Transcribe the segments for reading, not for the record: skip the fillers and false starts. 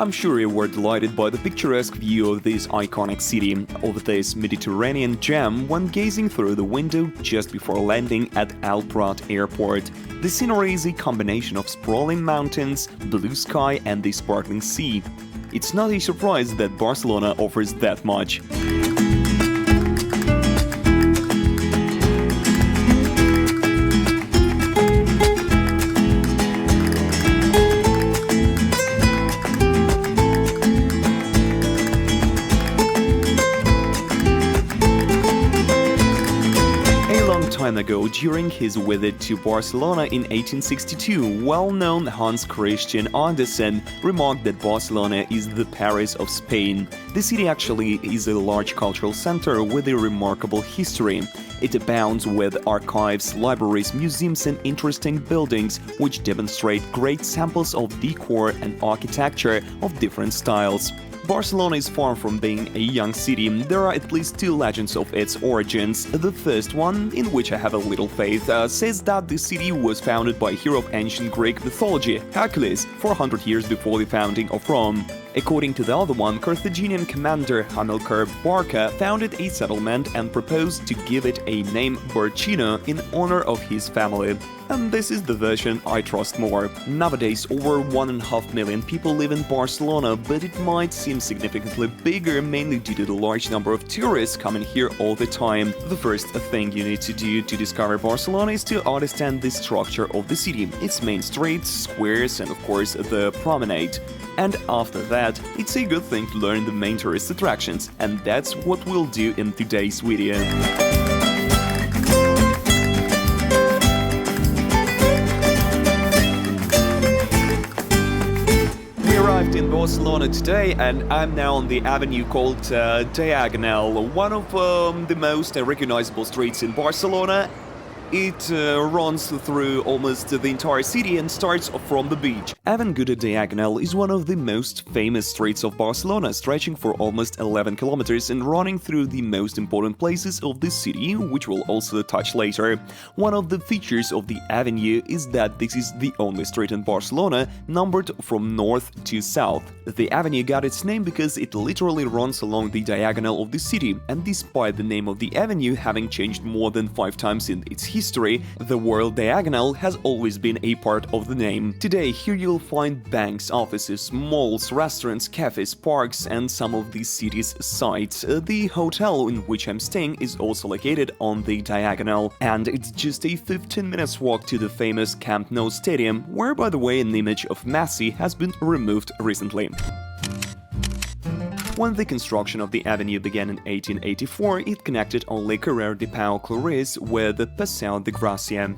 I'm sure you were delighted by the picturesque view of this iconic city, of this Mediterranean gem when gazing through the window just before landing at El Prat Airport. The scenery is a combination of sprawling mountains, blue sky and the sparkling sea. It's not a surprise that Barcelona offers that much. Time ago, during his visit to Barcelona in 1862, well-known Hans Christian Andersen remarked that Barcelona is the Paris of Spain. The city actually is a large cultural center with a remarkable history. It abounds with archives, libraries, museums and interesting buildings which demonstrate great samples of decor and architecture of different styles. Barcelona is far from being a young city. There are at least two legends of its origins. The first one, in which I have a little faith, says that the city was founded by a hero of ancient Greek mythology, Hercules, 400 years before the founding of Rome. According to the other one, Carthaginian commander Hamilcar Barca founded a settlement and proposed to give it a name Barcino in honor of his family. And this is the version I trust more. Nowadays, over 1.5 million people live in Barcelona, but it might seem significantly bigger mainly due to the large number of tourists coming here all the time. The first thing you need to do to discover Barcelona is to understand the structure of the city, its main streets, squares and of course the promenade. And after that, it's a good thing to learn the main tourist attractions, and that's what we'll do in today's video. In Barcelona today, and I'm now on the avenue called Diagonal, one of the most recognizable streets in Barcelona. It runs through almost the entire city and starts from the beach. Avinguda Diagonal is one of the most famous streets of Barcelona, stretching for almost 11 kilometers and running through the most important places of the city, which we'll also touch later. One of the features of the avenue is that this is the only street in Barcelona numbered from north to south. The avenue got its name because it literally runs along the diagonal of the city, and despite the name of the avenue having changed more than 5 times in its history, the word diagonal has always been a part of the name. Today, here you'll find banks, offices, malls, restaurants, cafes, parks, and some of the city's sights. The hotel in which I'm staying is also located on the diagonal, and it's just a 15 minutes walk to the famous Camp Nou Stadium, where, by the way, an image of Messi has been removed recently. When the construction of the avenue began in 1884, it connected only Carrer de Pau Claris with the Paseo de Gracia.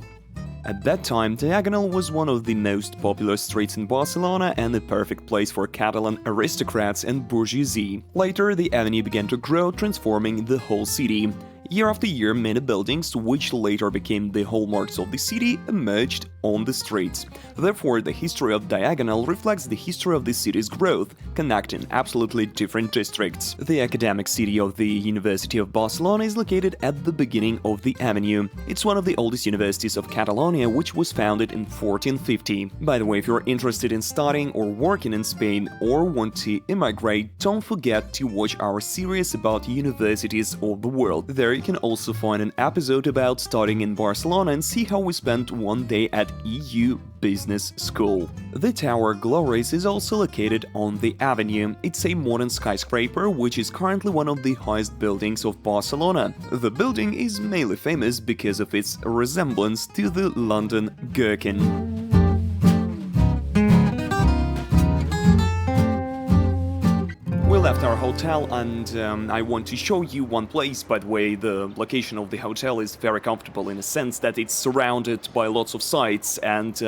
At that time, Diagonal was one of the most popular streets in Barcelona and a perfect place for Catalan aristocrats and bourgeoisie. Later, the avenue began to grow, transforming the whole city. Year after year, many buildings, which later became the hallmarks of the city, emerged on the streets. Therefore, the history of Diagonal reflects the history of the city's growth, connecting absolutely different districts. The academic city of the University of Barcelona is located at the beginning of the avenue. It's one of the oldest universities of Catalonia, which was founded in 1450. By the way, if you're interested in studying or working in Spain or want to immigrate, don't forget to watch our series about universities of the world. There you can also find an episode about studying in Barcelona and see how we spent one day at EU Business School. The Tower Glories is also located on the avenue. It's a modern skyscraper which is currently one of the highest buildings of Barcelona. The building is mainly famous because of its resemblance to the London Gherkin. We left our hotel and I want to show you one place. By the way, the location of the hotel is very comfortable in a sense that it's surrounded by lots of sites, and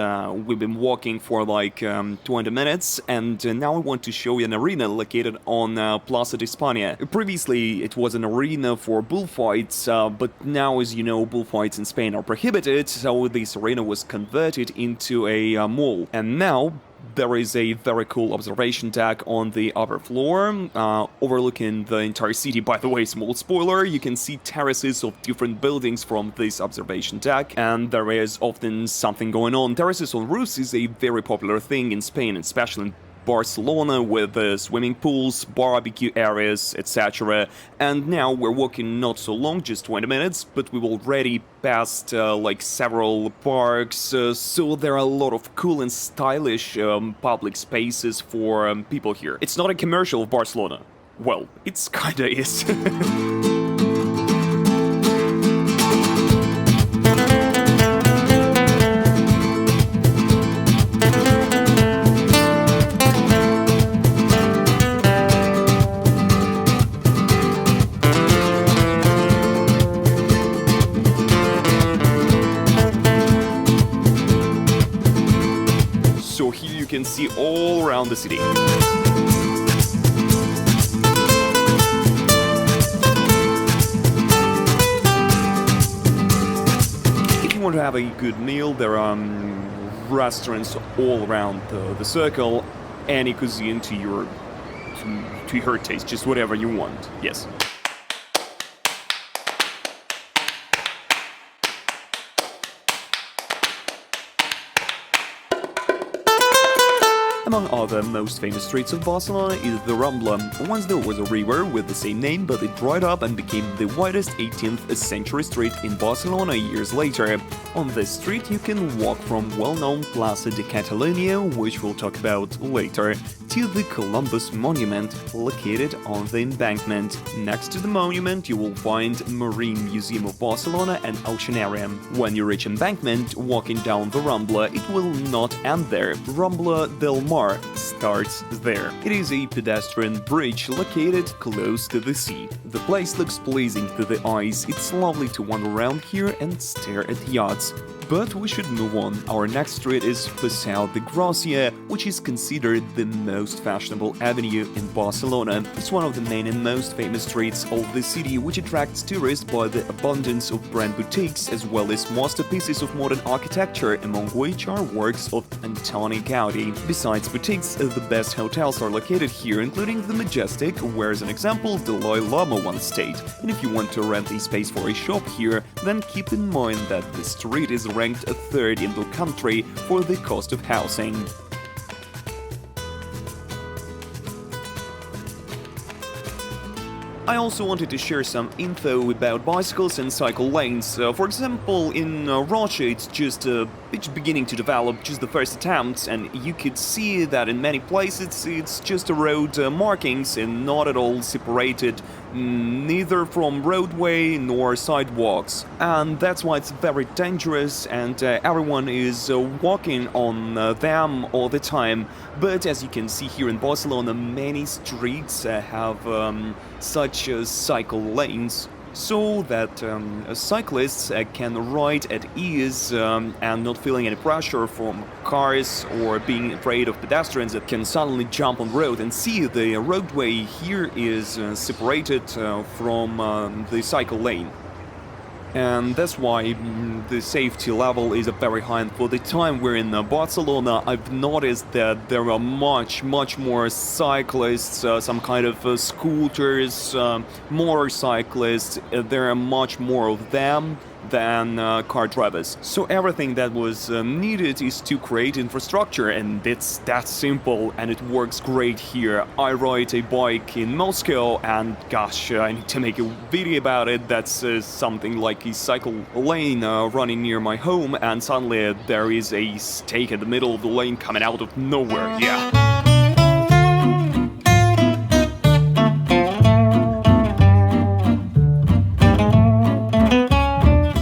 we've been walking for like 20 minutes, and now I want to show you an arena located on Plaza de España. Previously it was an arena for bullfights, but now, as you know, bullfights in Spain are prohibited, so this arena was converted into a mall. And now there is a very cool observation deck on the upper floor, overlooking the entire city. By the way, small spoiler, you can see terraces of different buildings from this observation deck, and there is often something going on. Terraces on roofs is a very popular thing in Spain, especially in Barcelona with swimming pools, barbecue areas, etc. And now we're walking not so long, just 20 minutes, but we've already passed several parks, so there are a lot of cool and stylish public spaces for people here. It's not a commercial of Barcelona. Well, it's kinda is. So here you can see all around the city. If you want to have a good meal, there are restaurants all around the circle. Any cuisine to your taste, just whatever you want. Yes. Among other most famous streets of Barcelona is the Rambla. Once there was a river with the same name, but it dried up and became the widest 18th century street in Barcelona years later. On this street you can walk from well-known Plaza de Catalunya, which we'll talk about later, to the Columbus Monument, located on the embankment. Next to the monument you will find Marine Museum of Barcelona and Oceanarium. When you reach embankment, walking down the Rambla, it will not end there. Rambla del Mar starts there. It is a pedestrian bridge located close to the sea. The place looks pleasing to the eyes. It's lovely to wander around here and stare at yachts. But we should move on. Our next street is Paseo de Gracia, which is considered the most fashionable avenue in Barcelona. It's one of the main and most famous streets of the city, which attracts tourists by the abundance of brand boutiques as well as masterpieces of modern architecture, among which are works of Antoni Gaudi. Besides boutiques, the best hotels are located here, including the Majestic, where, as an example, Dalai Lama once stayed. And if you want to rent a space for a shop here, then keep in mind that the street is ranked third in the country for the cost of housing. I also wanted to share some info about bicycles and cycle lanes. For example, in Russia it's beginning to develop, just the first attempts, and you could see that in many places it's just a road markings and not at all separated, neither from roadway nor sidewalks. And that's why it's very dangerous, and everyone is walking on them all the time. But as you can see here in Barcelona, many streets have such cycle lanes, so that cyclists can ride at ease and not feeling any pressure from cars or being afraid of pedestrians that can suddenly jump on the road. And see, the roadway here is separated from the cycle lane. And that's why the safety level is very high. And for the time we're in Barcelona, I've noticed that there are much more cyclists, some kind of scooters, motorcyclists. There are much more of them than car drivers. So everything that was needed is to create infrastructure, and it's that simple, and it works great here. I ride a bike in Moscow, and gosh, I need to make a video about it. That's something like a cycle lane running near my home, and suddenly there is a stake in the middle of the lane coming out of nowhere. Yeah.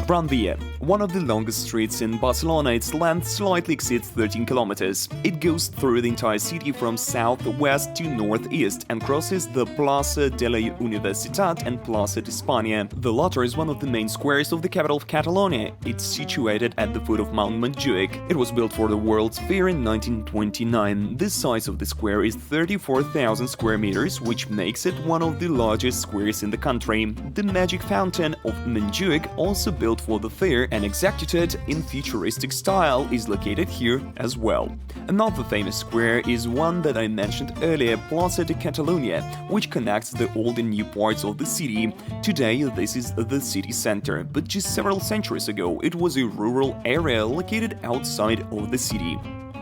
Gran Via, one of the longest streets in Barcelona. Its length slightly exceeds 13 kilometers. It goes through the entire city from southwest to northeast and crosses the Plaza de la Universitat and Plaza de España. The latter is one of the main squares of the capital of Catalonia. It's situated at the foot of Mount Montjuic. It was built for the World's Fair in 1929. The size of the square is 34,000 square meters, which makes it one of the largest squares in the country. The Magic Fountain of Montjuic, also built for the fair and executed in futuristic style, is located here as well. Another famous square is one that I mentioned earlier, Plaza de Catalunya, which connects the old and new parts of the city. Today this is the city center, but just several centuries ago it was a rural area located outside of the city.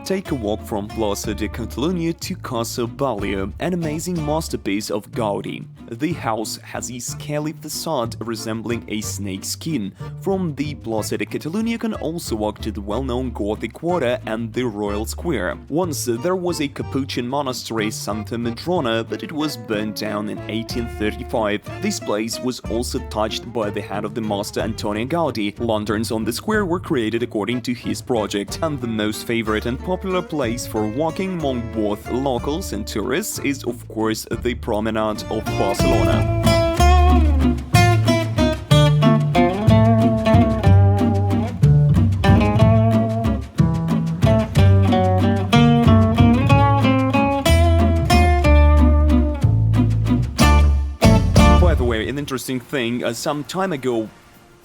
Take a walk from Plaza de Catalunya to Casa Batlló, an amazing masterpiece of Gaudi. The house has a scaly facade resembling a snake skin. From the Plaza de Catalunya you can also walk to the well-known Gothic Quarter and the Royal Square. Once there was a Capuchin monastery, Santa Madrona, but it was burnt down in 1835. This place was also touched by the hand of the master Antonio Gaudi. Lanterns on the square were created according to his project, and the most favorite and popular place for walking among both locals and tourists is of course the Promenade of Barcelona. By the way, an interesting thing, some time ago,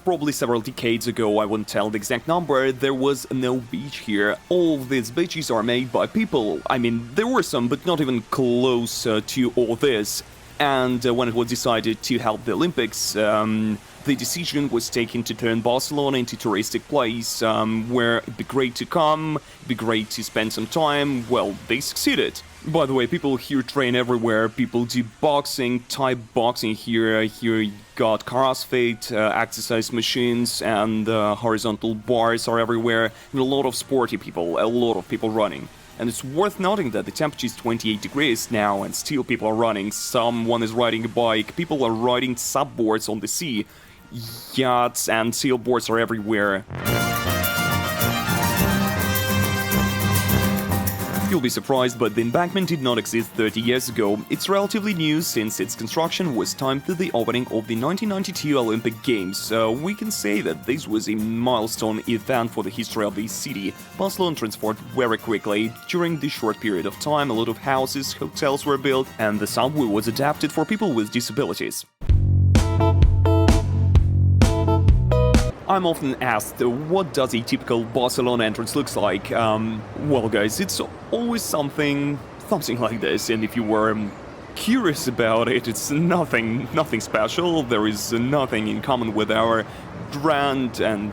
probably several decades ago, I won't tell the exact number, there was no beach here. All these beaches are made by people. I mean, there were some, but not even close to all this. And when it was decided to help the Olympics, the decision was taken to turn Barcelona into a touristic place, where it'd be great to come, it'd be great to spend some time. Well, they succeeded. By the way, people here train everywhere. People do boxing, Thai boxing here. Here you got CrossFit, exercise machines, and horizontal bars are everywhere. And a lot of sporty people, a lot of people running. And it's worth noting that the temperature is 28 degrees now, and still people are running. Someone is riding a bike, people are riding subboards on the sea. Yachts and sailboards are everywhere. You'll be surprised, but the embankment did not exist 30 years ago. It's relatively new since its construction was timed to the opening of the 1992 Olympic Games, so we can say that this was a milestone event for the history of the city. Barcelona transformed very quickly. During this short period of time, a lot of houses, hotels were built, and the subway was adapted for people with disabilities. I'm often asked, what does a typical Barcelona entrance looks like? Well guys, it's always something like this, and if you were curious about it, it's nothing special. There is nothing in common with our grand and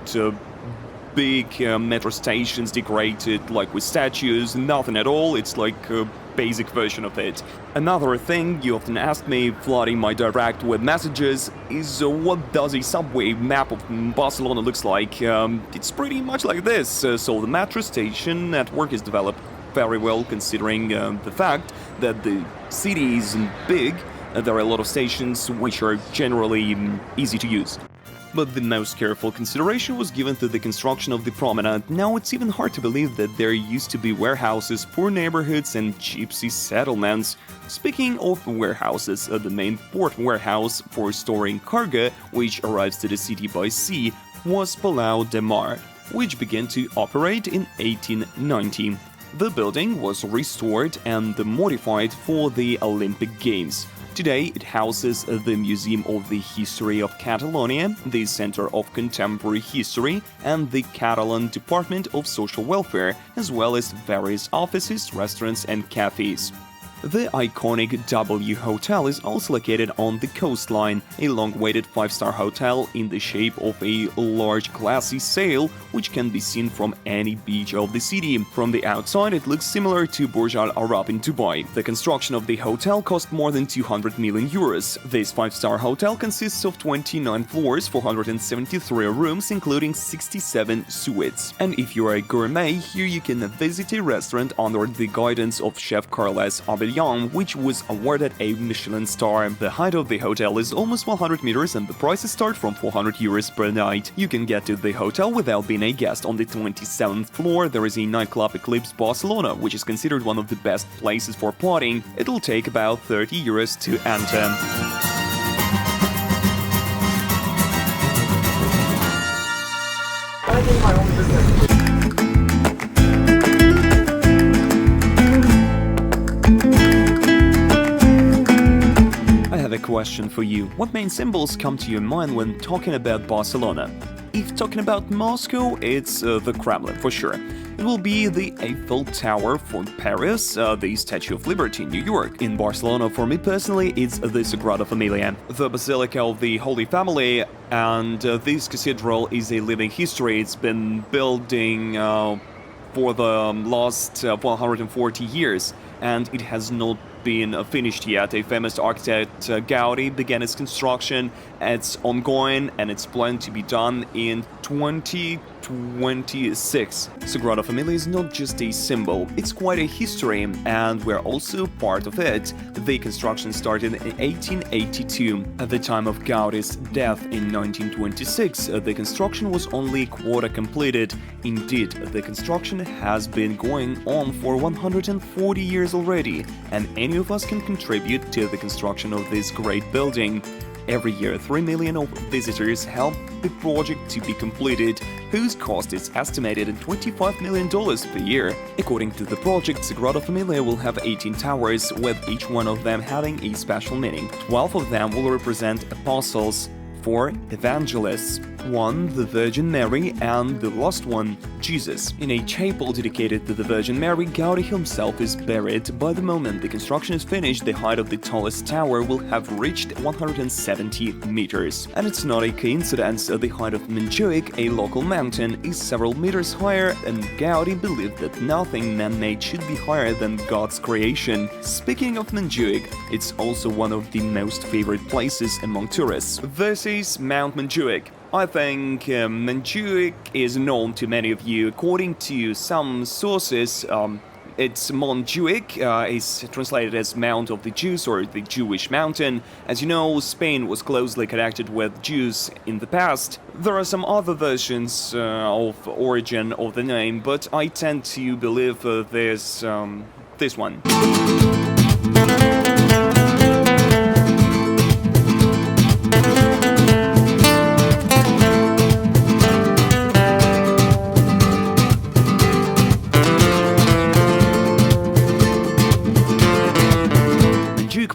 big metro stations decorated like with statues, nothing at all. It's like a basic version of it. Another thing you often ask me, flooding my direct web messages, is what does a subway map of Barcelona looks like? It's pretty much like this. So the metro station network is developed very well, considering the fact that the city is big. There are a lot of stations which are generally easy to use. But the most careful consideration was given to the construction of the promenade. Now it's even hard to believe that there used to be warehouses, poor neighborhoods and gypsy settlements. Speaking of warehouses, the main port warehouse for storing cargo, which arrives to the city by sea, was Palau de Mar, which began to operate in 1890. The building was restored and modified for the Olympic Games. Today, it houses the Museum of the History of Catalonia, the Center of Contemporary History, and the Catalan Department of Social Welfare, as well as various offices, restaurants, and cafes. The iconic W Hotel is also located on the coastline, a long-awaited five-star hotel in the shape of a large glassy sail, which can be seen from any beach of the city. From the outside, it looks similar to Burj Al Arab in Dubai. The construction of the hotel cost more than 200 million euros. This five-star hotel consists of 29 floors, 473 rooms, including 67 suites. And if you're a gourmet, here you can visit a restaurant under the guidance of Chef Carles Abel, which was awarded a Michelin star. The height of the hotel is almost 100 meters and the prices start from 400 euros per night. You can get to the hotel without being a guest. On the 27th floor, there is a nightclub Eclipse Barcelona, which is considered one of the best places for partying. It'll take about 30 euros to enter. I do my own business. A question for you. What main symbols come to your mind when talking about Barcelona? If talking about Moscow, it's the Kremlin for sure. It will be the Eiffel Tower for Paris, the Statue of Liberty in New York. In Barcelona, for me personally, it's the Sagrada Familia, the Basilica of the Holy Family, and this cathedral is a living history. It's been building for the last 140 years, and it has not been finished yet. A famous architect, Gaudi, began its construction. It's ongoing and it's planned to be done in 2026. Sagrada Familia is not just a symbol, it's quite a history, and we're also part of it. The construction started in 1882. At the time of Gaudi's death in 1926, the construction was only quarter completed. Indeed, the construction has been going on for 140 years already, and any of us can contribute to the construction of this great building. Every year, 3 million of visitors help the project to be completed, whose cost is estimated at $25 million per year. According to the project, Sagrada Familia will have 18 towers, with each one of them having a special meaning. 12 of them will represent apostles, 4 evangelists, 1 the Virgin Mary, and the last one, Jesus. In a chapel dedicated to the Virgin Mary, Gaudi himself is buried. By the moment the construction is finished, the height of the tallest tower will have reached 170 meters. And it's not a coincidence, the height of Montjuic, a local mountain, is several meters higher, and Gaudi believed that nothing man-made should be higher than God's creation. Speaking of Montjuic, it's also one of the most favorite places among tourists. This is Mount Montjuic. I think Montjuic is known to many of you. According to some sources, it's Montjuic is translated as Mount of the Jews or the Jewish Mountain. As you know, Spain was closely connected with Jews in the past. There are some other versions of origin of the name, but I tend to believe this one.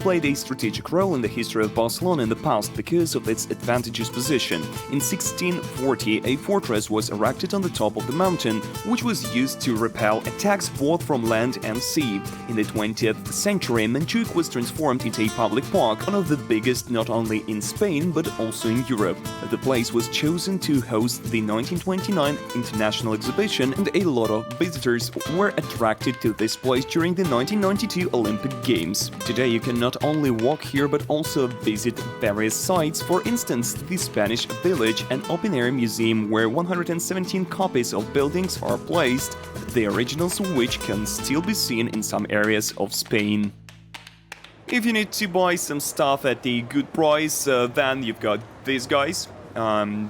Played a strategic role in the history of Barcelona in the past because of its advantageous position. In 1640, a fortress was erected on the top of the mountain, which was used to repel attacks both from land and sea. In the 20th century, Montjuic was transformed into a public park, one of the biggest not only in Spain but also in Europe. The place was chosen to host the 1929 International Exhibition, and a lot of visitors were attracted to this place during the 1992 Olympic Games. Today you can not only walk here but also visit various sites, for instance the Spanish Village, an open-air museum where 117 copies of buildings are placed, the originals of which can still be seen in some areas of Spain. If you need to buy some stuff at a good price, then you've got these guys.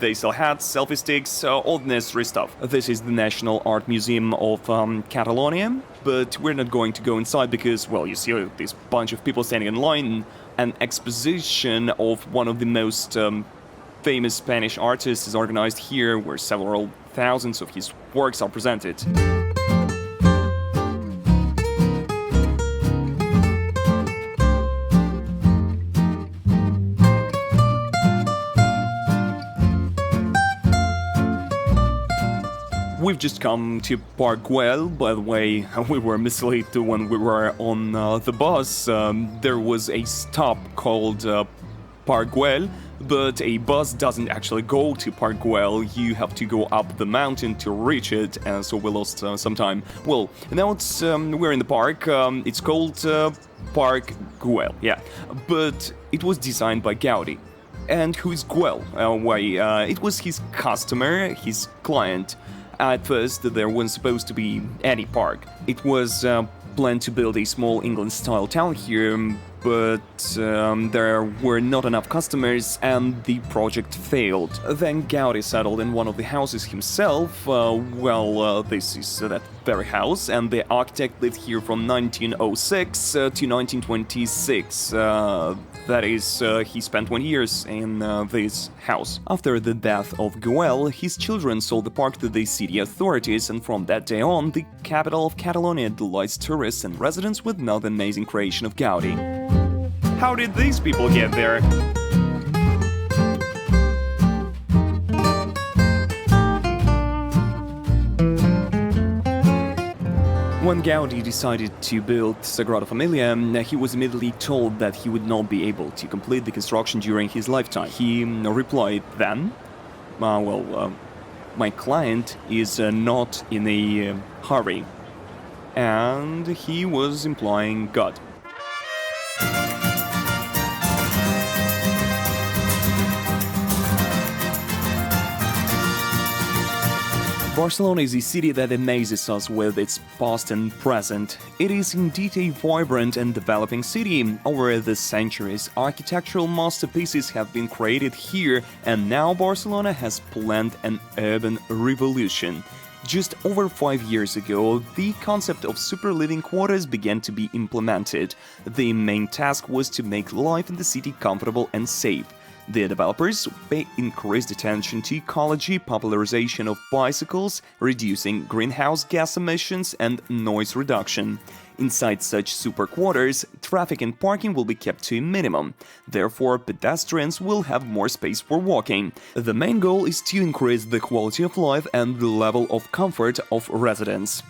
They sell hats, selfie sticks, all the necessary stuff. This is the National Art Museum of Catalonia, but we're not going to go inside because, well, you see this bunch of people standing in line. An exposition of one of the most famous Spanish artists is organized here, where several thousands of his works are presented. We've just come to Park Güell. By the way, we were misled when we were on the bus. There was a stop called Park Güell, but a bus doesn't actually go to Park Güell. You have to go up the mountain to reach it, and so we lost some time. Well, now we're in the park. It's called Park Güell, yeah, but it was designed by Gaudi. And who is Güell? It was his customer, his client. At first, there wasn't supposed to be any park. It was planned to build a small England-style town here, but there were not enough customers and the project failed. Then Gaudi settled in one of the houses himself. This is that very house, and the architect lived here from 1906 to 1926. That is, he spent 20 years in this house. After the death of Güell, his children sold the park to the city authorities, and from that day on, the capital of Catalonia delights tourists and residents with another amazing creation of Gaudi. How did these people get there? When Gaudi decided to build Sagrada Familia, he was immediately told that he would not be able to complete the construction during his lifetime. He replied then, My client is not in a hurry. And he was implying God. Barcelona is a city that amazes us with its past and present. It is indeed a vibrant and developing city. Over the centuries, architectural masterpieces have been created here, and now Barcelona has planned an urban revolution. Just over 5 years ago, the concept of super living quarters began to be implemented. The main task was to make life in the city comfortable and safe. The developers pay increased attention to ecology, popularization of bicycles, reducing greenhouse gas emissions, and noise reduction. Inside such super quarters, traffic and parking will be kept to a minimum. Therefore, pedestrians will have more space for walking. The main goal is to increase the quality of life and the level of comfort of residents.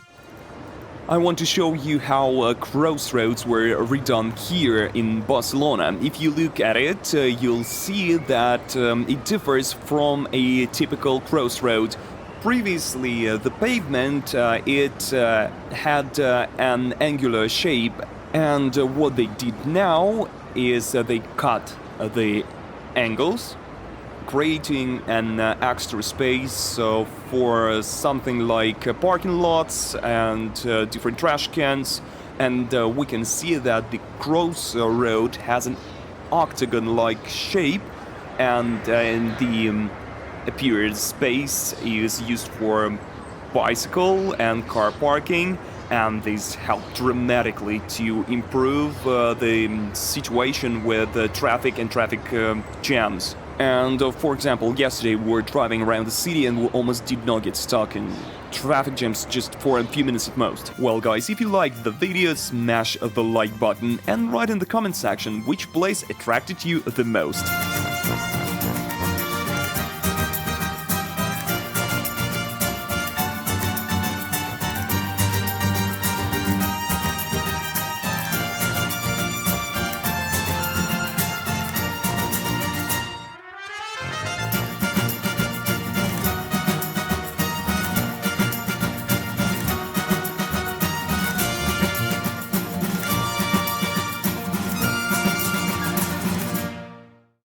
I want to show you how crossroads were redone here in Barcelona. If you look at it, you'll see that it differs from a typical crossroad. Previously, the pavement had an angular shape, and what they did now is they cut the angles, creating an extra space for something like parking lots and different trash cans. And we can see that the crossroad has an octagon-like shape, and the appeared space is used for bicycle and car parking, and this helped dramatically to improve the situation with traffic and traffic jams. And for example, yesterday we were driving around the city and we almost did not get stuck in traffic jams just for a few minutes at most. Well guys, if you liked the video, smash the like button and write in the comment section which place attracted you the most.